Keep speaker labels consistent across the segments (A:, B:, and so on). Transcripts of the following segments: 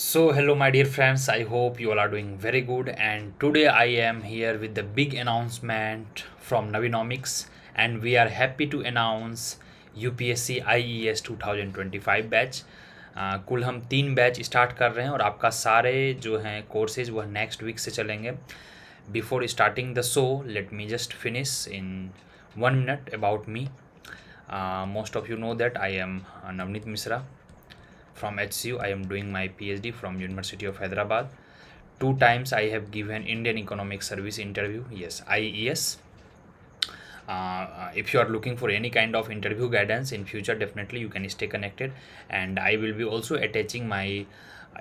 A: So, hello, my dear friends. I hope you all are doing very good. And today I am here with the big announcement from Navinomics, and we are happy to announce UPSC IES 2025 batch. कुल हम 3 batch start कर रहे हैं और आपका सारे जो हैं कोर्सेज वह नेक्स्ट वीक से चलेंगे। Before starting the show, let me just finish in 1 minute about me. Most of you know that I am Navneet Mishra from HCU. I am doing my PhD from University of Hyderabad. 2 times I have given Indian Economic Service interview. Yes, IES. If you are looking for any kind of interview guidance in future, definitely you can stay connected. And I will be also attaching my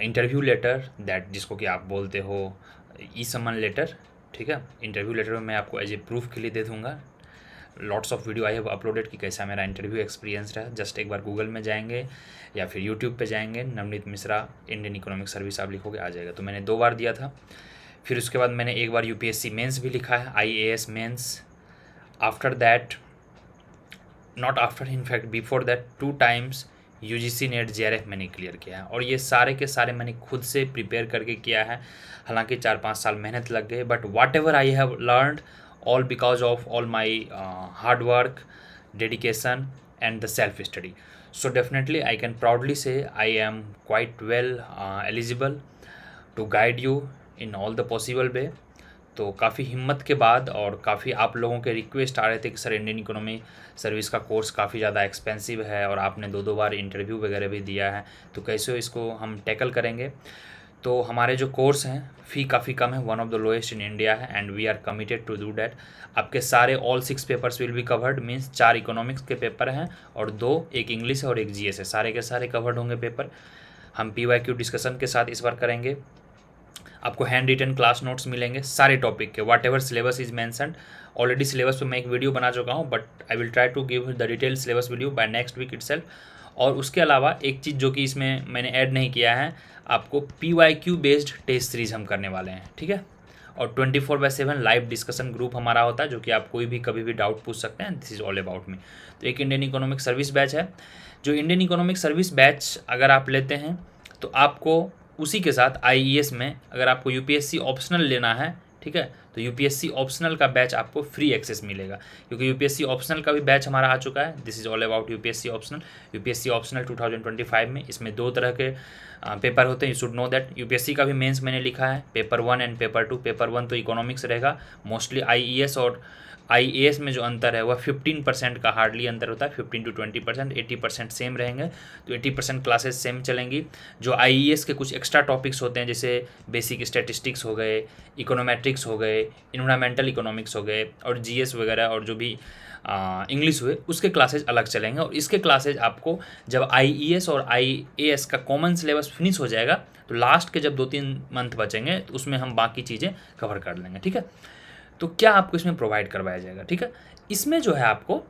A: interview letter that जिसको कि आप बोलते हो ई-समन letter. ठीक है, interview letter में मैं आपको एज ए प्रूफ के लिए दे दूँगा। Lots of video I have uploaded कि कैसा मेरा इंटरव्यू एक्सपीरियंस रहा। जस्ट एक बार गूगल में जाएंगे या फिर यूट्यूब पे जाएंगे, Navneet Mishra Indian economic service आप लिखोगे आ जाएगा। तो मैंने 2 बार दिया था, फिर उसके बाद मैंने एक बार यूपीएससी मेंस भी लिखा है, IAS mains. After that, not after, in fact before that 2 times UGC net JRF मैंने क्लियर किया है। और ये सारे के सारे मैंने खुद से प्रिपेयर करके किया है। हालांकि 4-5 साल मेहनत लग गए, but what ever I have learned all because of all my hard work, dedication and the self study. So definitely I can proudly say I am quite well eligible to guide you in all the possible way. तो काफ़ी हिम्मत के बाद और काफ़ी आप लोगों के रिक्वेस्ट आ रहे थे कि सर इंडियन इकोनॉमी सर्विस का कोर्स काफ़ी ज़्यादा एक्सपेंसिव है और आपने 2 बार इंटरव्यू वगैरह भी दिया है, तो कैसे इसको हम टैकल करेंगे। तो हमारे जो कोर्स हैं फ़ी काफ़ी कम है, one of the lowest in India है, and we are committed to do that. आपके सारे all 6 papers will be covered, means 4 economics के पेपर हैं और 2 एक इंग्लिश है और एक GS है, सारे के सारे कवर्ड होंगे पेपर। हम PYQ डिस्कशन के साथ इस बार करेंगे। आपको हैंड रिटन क्लास नोट्स मिलेंगे सारे टॉपिक के, whatever syllabus is mentioned. Already syllabus पे मैं एक वीडियो बना चुका हूँ, but I will try to give the detail syllabus video by next week itself. और उसके अलावा एक चीज़ जो कि इसमें मैंने ऐड नहीं किया है, आपको PYQ बेस्ड टेस्ट सीरीज हम करने वाले हैं। ठीक है, और 24/7 लाइव डिस्कशन ग्रुप हमारा होता है, जो कि आप कोई भी कभी भी डाउट पूछ सकते हैं। दिस इज़ ऑल अबाउट मी। तो एक इंडियन इकोनॉमिक सर्विस बैच है। जो इंडियन इकोनॉमिक सर्विस बैच अगर आप लेते हैं तो आपको उसी के साथ IES में अगर आपको UPSC ऑप्शनल लेना है, ठीक है, तो UPSC ऑप्शनल का बैच आपको फ्री एक्सेस मिलेगा, क्योंकि UPSC ऑप्शनल का भी बैच हमारा आ चुका है। This is all about UPSC optional. UPSC optional 2025 में इसमें 2 तरह के पेपर होते हैं, you should know that. UPSC का भी मेंस मैंने लिखा है, पेपर 1 एंड पेपर 2। पेपर 1 तो इकोनॉमिक्स रहेगा मोस्टली। IES और IAS में जो अंतर है वह 15% का हार्डली अंतर होता है, 15 to 20%। 80% सेम रहेंगे, तो 80% क्लासेस सेम चलेंगी। जो IES के कुछ एक्स्ट्रा टॉपिक्स होते हैं, जैसे बेसिक स्टैटिस्टिक्स हो गए, इकोनोमेट्रिक्स हो गए, इन्वायरमेंटल इकोनॉमिक्स हो गए, और GS वगैरह और जो भी इंग्लिश हुए, उसके क्लासेज अलग चलेंगे। और इसके क्लासेज आपको जब IES और IAS का कॉमन सिलेबस फिनिश हो जाएगा, तो लास्ट के जब 2-3 मंथ बचेंगे तो उसमें हम बाकी चीज़ें कवर कर लेंगे। ठीक है, तो क्या आपको इसमें प्रोवाइड करवाया जाएगा। ठीक है, इसमें जो है आपको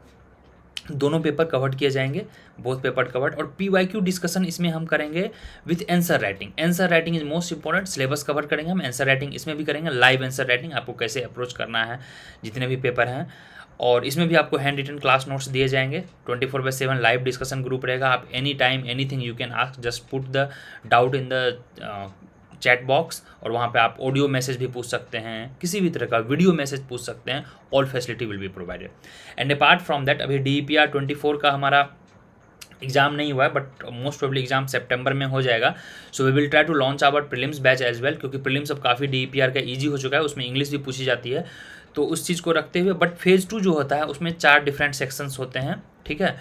A: दोनों पेपर कवर्ड किए जाएंगे, बोथ पेपर कवर्ड। और PYQ डिस्कशन इसमें हम करेंगे with answer writing. Answer writing is most important. Syllabus cover करेंगे हम, आंसर राइटिंग इसमें भी करेंगे, लाइव आंसर राइटिंग आपको कैसे अप्रोच करना है जितने भी पेपर हैं। और इसमें भी आपको हैंड रिटन क्लास नोट्स दिए जाएंगे। 24/7 लाइव डिस्कशन ग्रुप रहेगा। आप any time anything you can ask, just put the doubt in the chat box, और वहाँ पे आप ऑडियो मैसेज भी पूछ सकते हैं, किसी भी तरह का वीडियो मैसेज पूछ सकते हैं। All facility will be provided. And apart from that, अभी DEPR 24 का हमारा एग्जाम नहीं हुआ है, बट मोस्ट प्रोबेबली एग्जाम सितंबर में हो जाएगा। So we will try to launch our prelims batch as well, क्योंकि प्रीलिम्स अब काफ़ी DEPR का ईजी हो चुका है, उसमें इंग्लिश भी पूछी जाती है, तो उस चीज़ को रखते हुए। बट फेज़ 2 जो होता है उसमें 4 डिफरेंट सेक्शंस होते हैं। ठीक है,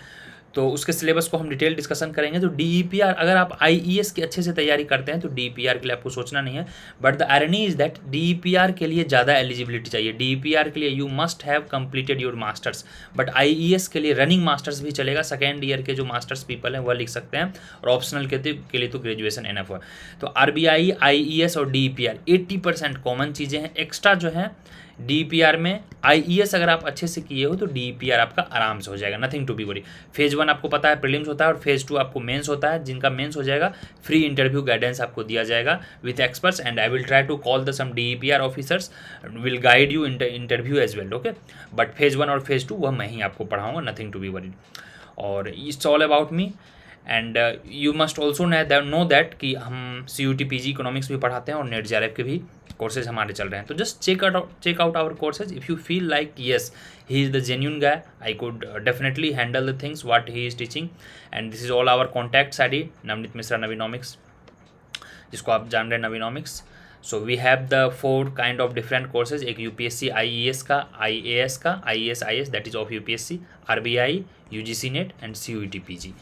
A: तो उसके सिलेबस को हम डिटेल डिस्कशन करेंगे। तो DEPR, अगर आप IES की अच्छे से तैयारी करते हैं तो DEPR के लिए आपको सोचना नहीं है। But the irony is that DEPR के लिए ज़्यादा एलिजिबिलिटी चाहिए। DEPR के लिए you must have completed your masters, but IES के लिए रनिंग मास्टर्स भी चलेगा। सेकेंड ईयर के जो मास्टर्स पीपल हैं वह लिख सकते हैं, और ऑप्शनल के लिए तो ग्रेजुएशन एनफ है। तो RBI, IES और DEPR 80% कॉमन चीज़ें हैं। एक्स्ट्रा जो है DEPR में, IES अगर आप अच्छे से किए हो तो DEPR आपका आराम से हो जाएगा, nothing to be worry. Phase 1 आपको पता है प्रीलिम्स होता है, और फेज़ 2 आपको मेंस होता है। जिनका मेंस हो जाएगा, फ्री इंटरव्यू गाइडेंस आपको दिया जाएगा with experts, and I will try to call the some DEPR officers will guide you interview as well. Okay, but phase 1 और फेज़ 2 वह मैं ही आपको पढ़ाऊँगा, नथिंग टू बी वरी। और it's all about me, and you must also know that कि हम CUT PG economics भी पढ़ाते हैं और नेट JRF के भी कोर्सेज हमारे चल रहे हैं. तो just check out our courses. If you feel like yes, he is the genuine guy, I could definitely handle the things what he is teaching. And this is all our contacts ID, Navneet Misra Navinomics, जिसको आप जान रहे हैं Navinomics. So we have the 4 kind of different courses. एक UPSC IES का, IAS का, IAS IS that is of UPSC, RBI, UGC NET and CUT PG.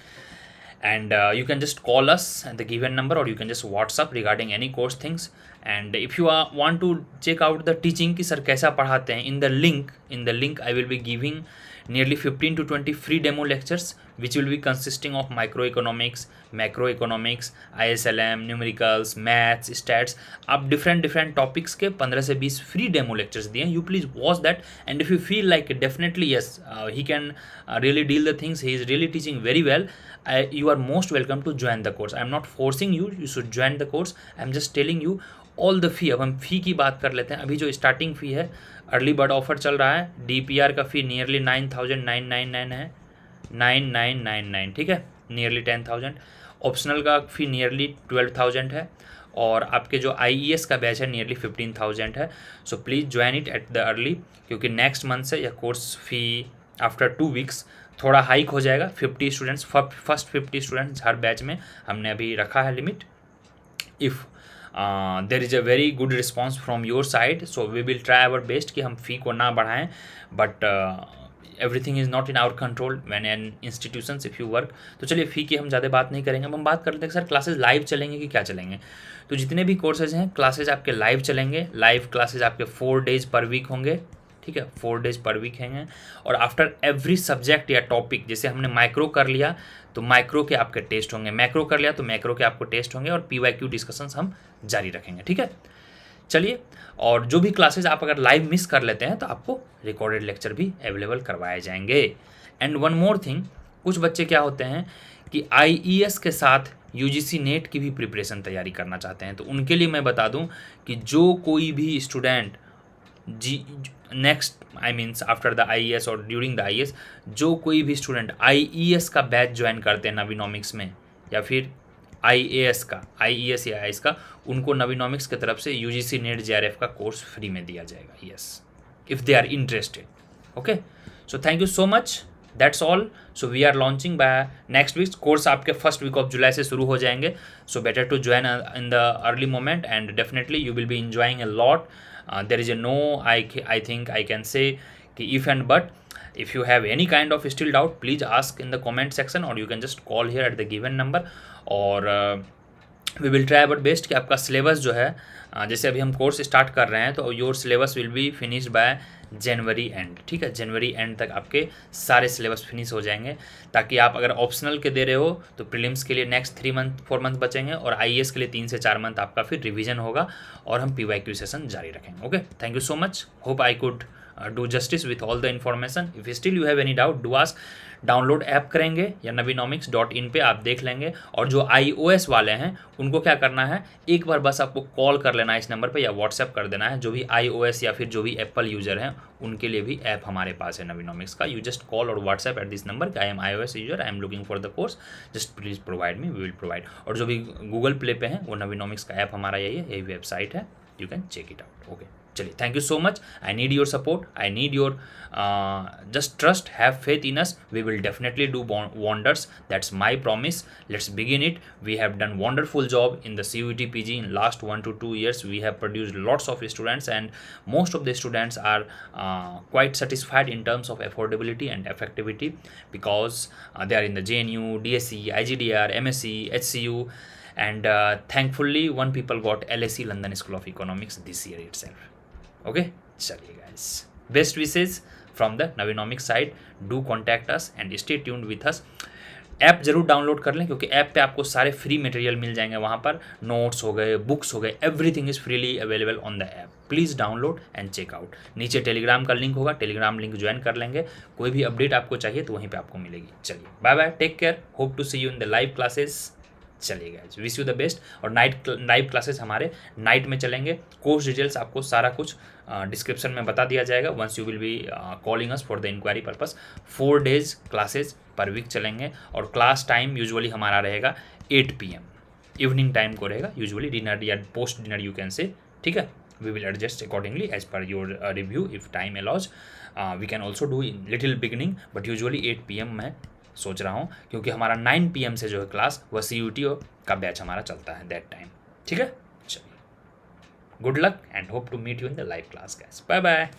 A: And you can just call us at the given number, or you can just WhatsApp regarding any course things. And if you want to check out the teaching कि sir कैसा पढ़ाते हैं, in the link I will be giving nearly 15 to 20 free demo lectures which will be consisting of microeconomics, macroeconomics, ISLM, numericals, maths, stats. आप different topics के 15 से 20 free demo lectures दिए हैं. You please watch that, and if you feel like definitely yes, he can really deal the things, he is really teaching very well, you are most welcome to join the course. I am not forcing you should join the course. I am just telling you all the fee. अब हम फ़ी की बात कर लेते हैं. अभी जो starting फ़ी है, अर्ली बर्ड ऑफर चल रहा है. DPR का फ़ी नियरली 9,999 है, 9,999, ठीक है, नियरली 10,000. ऑप्शनल का फ़ी नियरली 12,000 है, और आपके जो IES का बैच है नियरली 15,000 है. So please join it at the early, क्योंकि नेक्स्ट मंथ से यह कोर्स फ़ी आफ्टर 2 वीक्स थोड़ा हाइक हो जाएगा. 50 स्टूडेंट्स, फर्स्ट 50 स्टूडेंट्स हर बैच में हमने अभी रखा है limit. If there is a very good response from your side, so we will try our best कि हम फ़ी को ना बढ़ाएं. But everything is not in our control when an institutions if you work. तो चलिए फ़ी की हम ज़्यादा बात नहीं करेंगे. अब हम बात करते हैं सर क्लासेज लाइव चलेंगे कि क्या चलेंगे. तो जितने भी कोर्सेज हैं, क्लासेज आपके लाइव चलेंगे. लाइव क्लासेज आपके 4 days पर वीक होंगे, ठीक है, 4 days पर वीक हैं. और आफ्टर एवरी सब्जेक्ट या टॉपिक, जैसे हमने माइक्रो कर लिया तो माइक्रो के आपके टेस्ट होंगे, मैक्रो कर लिया तो मैक्रो के आपको टेस्ट होंगे, और PYQ डिस्कशंस हम जारी रखेंगे, ठीक है. चलिए, और जो भी क्लासेज आप अगर लाइव मिस कर लेते हैं तो आपको रिकॉर्डेड लेक्चर भी अवेलेबल करवाए जाएंगे. एंड वन मोर थिंग, कुछ बच्चे क्या होते हैं कि IES के साथ UGC NET की भी प्रिपरेशन तैयारी करना चाहते हैं. तो उनके लिए मैं बता दूं कि जो कोई भी student next I means after the IES और ड्यूरिंग द IES, जो कोई भी स्टूडेंट IES का बैच ज्वाइन करते हैं नवीनॉमिक्स में, या फिर IAS का, IES या IAS का, उनको नवीनॉमिक्स की तरफ से UGC NET JRF का कोर्स फ्री में दिया जाएगा. Yes, if they are interested. Okay, so thank you so much. That's all. So we are launching by next week. Course आपके फर्स्ट वीक ऑफ जुलाई से शुरू हो जाएंगे. So better to join in the early moment, and definitely you will be enjoying a lot. There is a no, I think I can say कि if and but. If you have any kind of still doubt, please ask in the comment section, or you can just call here at the given number. और we will try our best कि आपका syllabus जो है, जैसे अभी हम course start कर रहे हैं, तो your syllabus will be finished bye January and, ठीक है. जनवरी एंड तक आपके सारे सिलेबस फिनिश हो जाएंगे, ताकि आप अगर ऑप्शनल के दे रहे हो तो प्रीलिम्स के लिए नेक्स्ट 4 मंथ बचेंगे, और IES के लिए 3 से 4 मंथ आपका फिर रिवीजन होगा, और हम PYQ सेशन जारी रखेंगे. Okay, thank you so much. Hope I could do justice with all the information. If still you have any doubt, do ask. Download app करेंगे या navinomics.in पे आप देख लेंगे. और जो iOS वाले हैं उनको क्या करना है, एक बार बस आपको कॉल कर लेना है इस नंबर पे, या व्हाट्सएप कर देना है. जो भी iOS या फिर जो भी एप्पल यूज़र हैं उनके लिए भी ऐप हमारे पास है नवीनॉमिक्स का. यू जस्ट कॉल और व्हाट्सएप एट दिस नंबर कि I am iOS user, I am looking for the course, just please provide me, we will provide. और जो भी गूगल प्ले पे हैं वो नवीनॉमिक्स का ऐप हमारा यही वेबसाइट है, you can check it out. Okay, चलिए, thank you so much. I need your support, I need your just trust, have faith in us. We will definitely do wonders. That's my promise. Let's begin it. We have done wonderful job in the CUT PG in last 1 to 2 years. We have produced lots of students, and most of the students are quite satisfied in terms of affordability and effectivity, because they are in the JNU, DSE, IGDR, MSc, HCU, and thankfully one people got LSE London School of Economics this year itself. Okay, chaliye guys, best wishes from the Navinomics side. Do contact us and stay tuned with us. App ज़रूर download कर लें, क्योंकि app पे आपको सारे free material मिल जाएंगे. वहाँ पर नोट्स हो गए, बुक्स हो गए, everything is freely available on the app. Please download and check out. नीचे टेलीग्राम का लिंक होगा, टेलीग्राम लिंक ज्वाइन कर लेंगे. कोई भी अपडेट आपको चाहिए तो वहीं पे आपको मिलेगी. चलिए, bye bye, take care, hope to see you in the live classes. चलिए guys, wish you the best. और लाइव क्लासेस हमारे नाइट में चलेंगे। कोर्स डिटेल्स आपको सारा कुछ डिस्क्रिप्शन में बता दिया जाएगा once you will be calling us for the inquiry purpose. 4 days classes per week चलेंगे और क्लास टाइम यूजुअली हमारा रहेगा 8 PM इवनिंग टाइम को रहेगा, यूजुअली डिनर या post dinner you can say, ठीक है। We will adjust accordingly as per your review if time allows. We can also do in little beginning, but usually 8 PM मैं सोच रहा हूँ, क्योंकि हमारा 9 PM से जो है क्लास वह CUT का बैच हमारा चलता है दैट टाइम, ठीक है। चलिए, good luck and hope to meet you in the live class guys, bye bye.